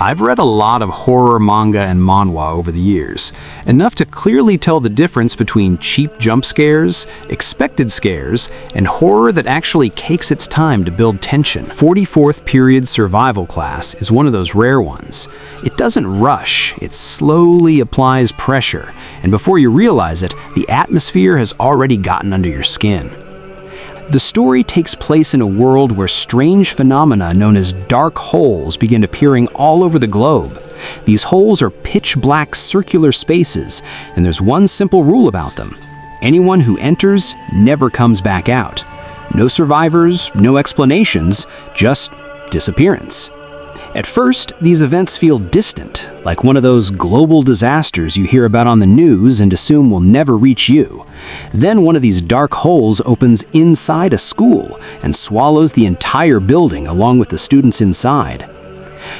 I've read a lot of horror manga and manhwa over the years, enough to clearly tell the difference between cheap jump scares, expected scares, and horror that actually takes its time to build tension. 44th Period Survival Class is one of those rare ones. It doesn't rush, it slowly applies pressure, and before you realize it, the atmosphere has already gotten under your skin. The story takes place in a world where strange phenomena known as dark holes begin appearing all over the globe. These holes are pitch-black circular spaces, and there's one simple rule about them. Anyone who enters never comes back out. No survivors, no explanations, just disappearance. At first, these events feel distant, like one of those global disasters you hear about on the news and assume will never reach you. Then one of these dark holes opens inside a school and swallows the entire building along with the students inside.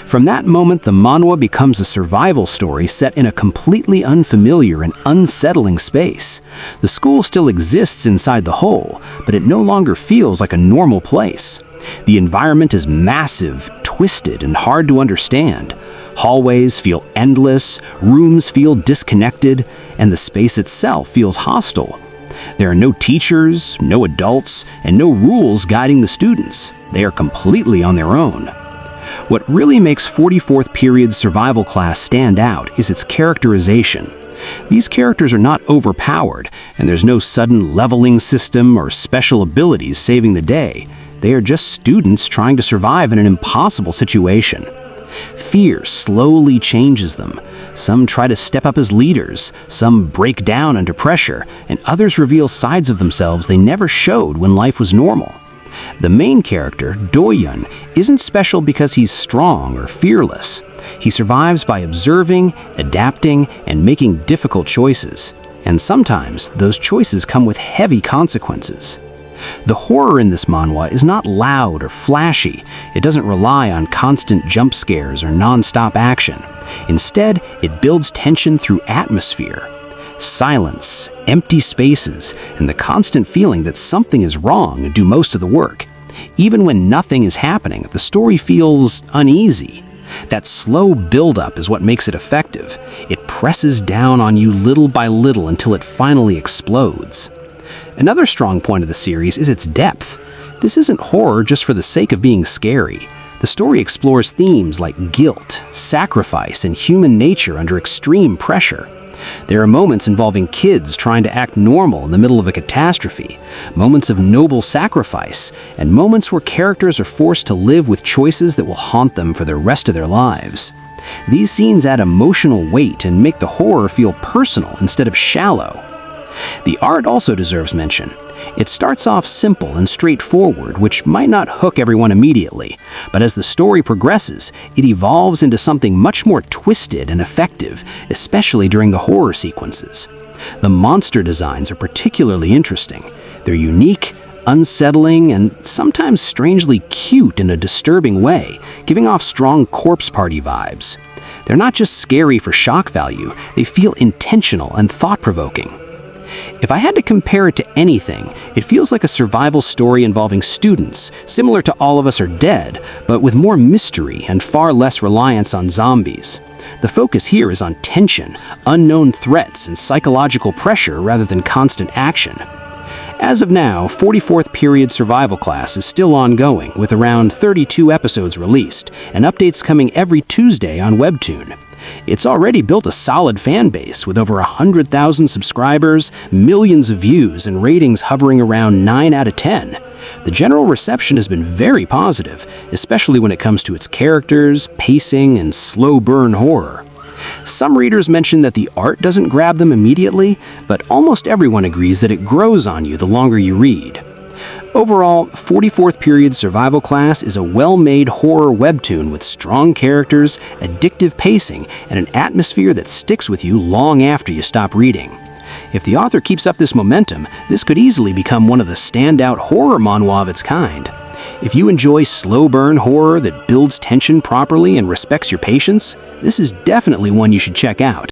From that moment, the manhwa becomes a survival story set in a completely unfamiliar and unsettling space. The school still exists inside the hole, but it no longer feels like a normal place. The environment is massive, twisted, and hard to understand. Hallways feel endless, rooms feel disconnected, and the space itself feels hostile. There are no teachers, no adults, and no rules guiding the students. They are completely on their own. What really makes 44th Period Survival Class stand out is its characterization. These characters are not overpowered, and there's no sudden leveling system or special abilities saving the day. They are just students trying to survive in an impossible situation. Fear slowly changes them. Some try to step up as leaders, some break down under pressure, and others reveal sides of themselves they never showed when life was normal. The main character, Do-yeon, isn't special because he's strong or fearless. He survives by observing, adapting, and making difficult choices. And sometimes, those choices come with heavy consequences. The horror in this manhwa is not loud or flashy. It doesn't rely on constant jump scares or non-stop action. Instead, it builds tension through atmosphere. Silence, empty spaces, and the constant feeling that something is wrong do most of the work. Even when nothing is happening, the story feels uneasy. That slow build-up is what makes it effective. It presses down on you little by little until it finally explodes. Another strong point of the series is its depth. This isn't horror just for the sake of being scary. The story explores themes like guilt, sacrifice, and human nature under extreme pressure. There are moments involving kids trying to act normal in the middle of a catastrophe, moments of noble sacrifice, and moments where characters are forced to live with choices that will haunt them for the rest of their lives. These scenes add emotional weight and make the horror feel personal instead of shallow. The art also deserves mention. It starts off simple and straightforward, which might not hook everyone immediately, but as the story progresses, it evolves into something much more twisted and effective, especially during the horror sequences. The monster designs are particularly interesting. They're unique, unsettling, and sometimes strangely cute in a disturbing way, giving off strong corpse party vibes. They're not just scary for shock value, they feel intentional and thought-provoking. If I had to compare it to anything, it feels like a survival story involving students, similar to All of Us Are Dead, but with more mystery and far less reliance on zombies. The focus here is on tension, unknown threats, and psychological pressure rather than constant action. As of now, 44th Period Survival Class is still ongoing, with around 32 episodes released, and updates coming every Tuesday on Webtoon. It's already built a solid fan base with over 100,000 subscribers, millions of views, and ratings hovering around 9 out of 10. The general reception has been very positive, especially when it comes to its characters, pacing, and slow burn horror. Some readers mention that the art doesn't grab them immediately, but almost everyone agrees that it grows on you the longer you read. Overall, 44th Period Survival Class is a well-made horror webtoon with strong characters, addictive pacing, and an atmosphere that sticks with you long after you stop reading. If the author keeps up this momentum, this could easily become one of the standout horror manhwa of its kind. If you enjoy slow burn horror that builds tension properly and respects your patience, this is definitely one you should check out.